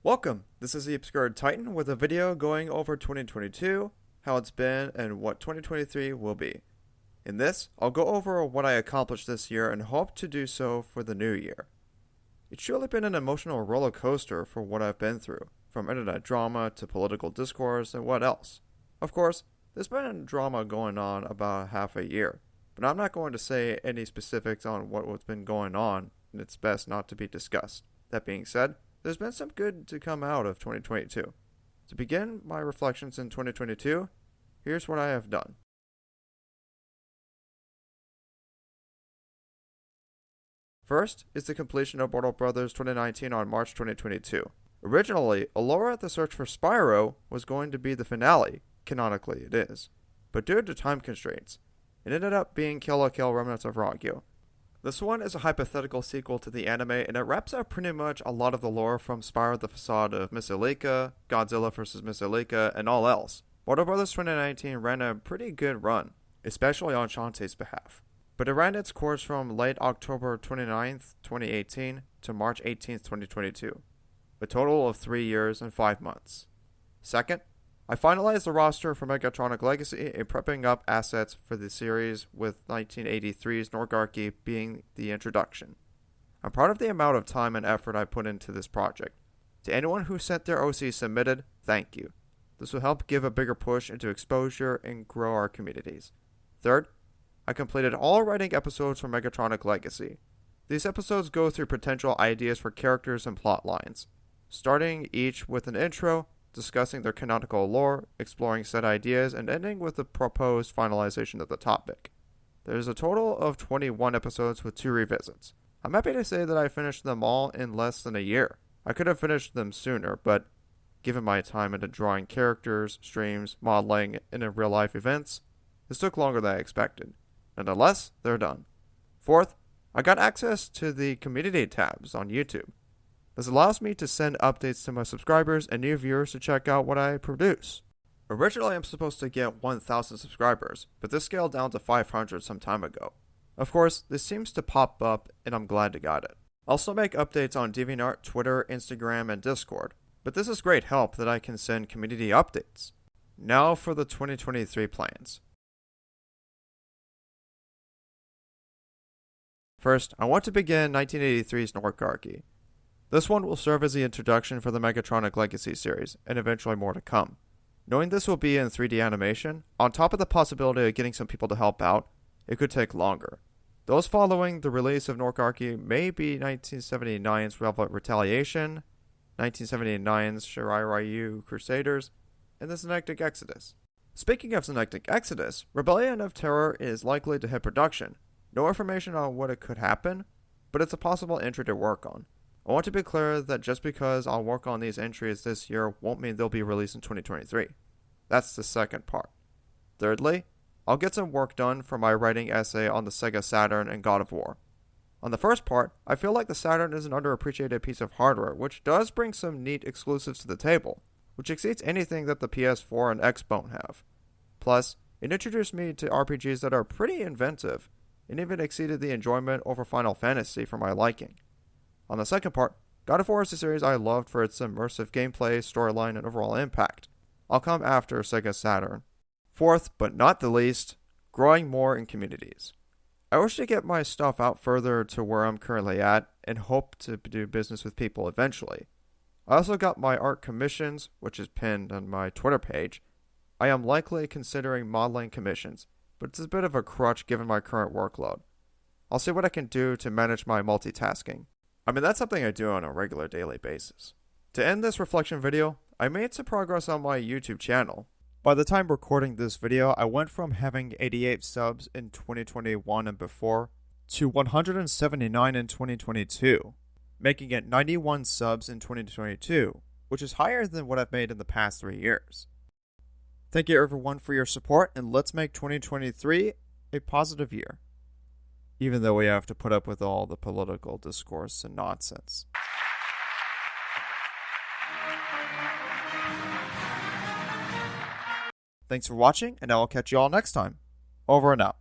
Welcome, this is the Obscured Titan with a video going over 2022, how it's been, and what 2023 will be. In this, I'll go over what I accomplished this year and hope to do so for the new year. It's surely been an emotional roller coaster for what I've been through, from internet drama to political discourse and what else. Of course, there's been drama going on about half a year, but I'm not going to say any specifics on what's been going on, and it's best not to be discussed. That being said, there's been some good to come out of 2022. To begin my reflections in 2022, here's what I have done. First is the completion of Mortal Brothers 2019 on March 2022. Originally, Allura: The Search for Spyro was going to be the finale, canonically it is, but due to time constraints, it ended up being Kill la Kill Remnants of Ragyu. This one is a hypothetical sequel to the anime, and it wraps up pretty much a lot of the lore from Spyro the Facade of Mesolika, Godzilla vs. Mesolika, and all else. Mortal Brothers 2019 ran a pretty good run, especially on Shantae's behalf. But it ran its course from late October 29th, 2018 to March 18th, 2022. A total of 3 years and 5 months. Second, I finalized the roster for Megatronic Legacy and prepping up assets for the series, with 1983's Norgarki being the introduction. I'm proud of the amount of time and effort I put into this project. To anyone who sent their OC submitted, thank you. This will help give a bigger push into exposure and grow our communities. Third, I completed all writing episodes for Megatronic Legacy. These episodes go through potential ideas for characters and plot lines, starting each with an intro, discussing their canonical lore, exploring said ideas, and ending with the proposed finalization of the topic. There's a total of 21 episodes with 2 revisits. I'm happy to say that I finished them all in less than a year. I could have finished them sooner, but given my time into drawing characters, streams, modeling, and in real-life events, this took longer than I expected. Nonetheless, they're done. Fourth, I got access to the community tabs on YouTube. This allows me to send updates to my subscribers and new viewers to check out what I produce. Originally, I'm supposed to get 1,000 subscribers, but this scaled down to 500 some time ago. Of course, this seems to pop up, and I'm glad to got it. I also make updates on DeviantArt, Twitter, Instagram, and Discord, but this is great help that I can send community updates. Now for the 2023 plans. First, I want to begin 1983's Norgarki. This one will serve as the introduction for the Megatronic Legacy series, and eventually more to come. Knowing this will be in 3D animation, on top of the possibility of getting some people to help out, it could take longer. Those following the release of Norgarki may be 1979's Velvet Retaliation, 1979's Shirai Ryu Crusaders, and the Synectic Exodus. Speaking of Synectic Exodus, Rebellion of Terror is likely to hit production. No information on what it could happen, but it's a possible entry to work on. I want to be clear that just because I'll work on these entries this year won't mean they'll be released in 2023. That's the second part. Thirdly, I'll get some work done for my writing essay on the Sega Saturn and God of War. On the first part, I feel like the Saturn is an underappreciated piece of hardware, which does bring some neat exclusives to the table, which exceeds anything that the PS4 and Xbone have. Plus, it introduced me to RPGs that are pretty inventive, and even exceeded the enjoyment over Final Fantasy for my liking. On the second part, God of War is a series I loved for its immersive gameplay, storyline, and overall impact. I'll come after Sega Saturn. Fourth, but not the least, growing more in communities. I wish to get my stuff out further to where I'm currently at, and hope to do business with people eventually. I also got my art commissions, which is pinned on my Twitter page. I am likely considering modeling commissions, but it's a bit of a crutch given my current workload. I'll see what I can do to manage my multitasking. I mean, that's something I do on a regular daily basis. To end this reflection video, I made some progress on my YouTube channel. By the time recording this video, I went from having 88 subs in 2021 and before to 179 in 2022, making it 91 subs in 2022, which is higher than what I've made in the past 3 years. Thank you everyone for your support, and let's make 2023 a positive year, even though we have to put up with all the political discourse and nonsense. Thanks for watching, and I will catch you all next time. Over and out.